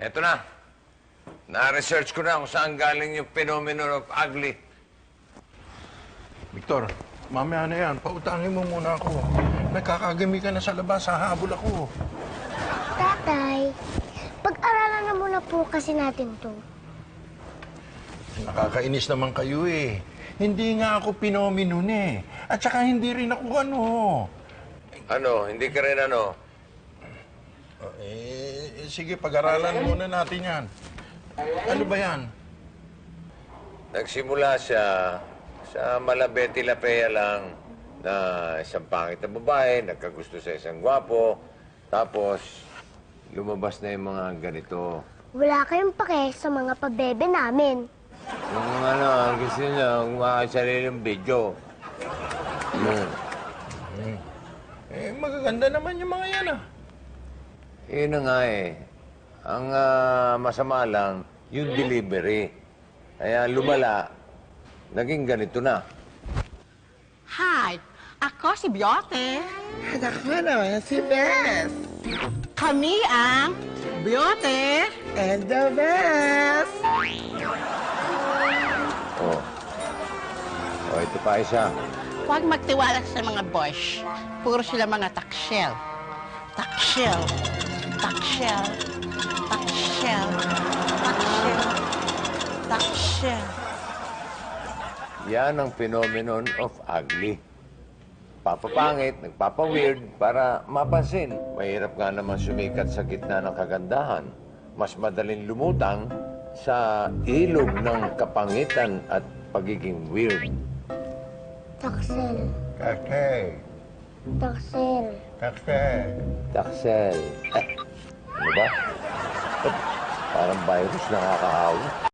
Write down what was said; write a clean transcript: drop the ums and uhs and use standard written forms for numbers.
Eto na. Na-research ko na kung saan galing yung phenomenon of ugly. Victor, mamaya na yan. Pautangin mo muna ako. Nagkakagami ka na sa labas. Hahabol ako. Tatay, pag-aralan na muna po kasi natin to. Nakakainis naman kayo eh. Hindi nga ako phenomenon eh. At saka hindi rin ako ano. Ano? Hindi ka rin ano? Sige, pag-aralan muna natin yan. Ano ba yan? Nagsimula siya sa Malabeti Lapea lang na isang pangit na babae, nagkagusto sa isang gwapo, tapos lumabas na yung mga ganito. Wala kayong pake sa mga pabebe namin. Yung ano, gusto niya, sariling video. Magaganda naman yung mga yan ah. Yun na nga eh. Ang masama lang, yung delivery. Kaya lumala, naging ganito na. Hi, ako si Biote. At ako naman si Bess. Kami ang Biote. And the best! Oh. Oh, ito pa isa. Huwag magtiwala sa mga boys. Puro sila mga takshel. Takshel. Takshel. Takshel. Takshel. Takshel. Yan ang phenomenon of ugly. Papapangit, nagpapaweird para mapansin. Mahirap nga naman sumikat sa gitna ng kagandahan. Mas madaling lumutang sa ilog ng kapangitan at pagiging weird. Taksel. Kakay. Taksel. Kakay. Taksel. Ano ba? Parang virus nakakahawa.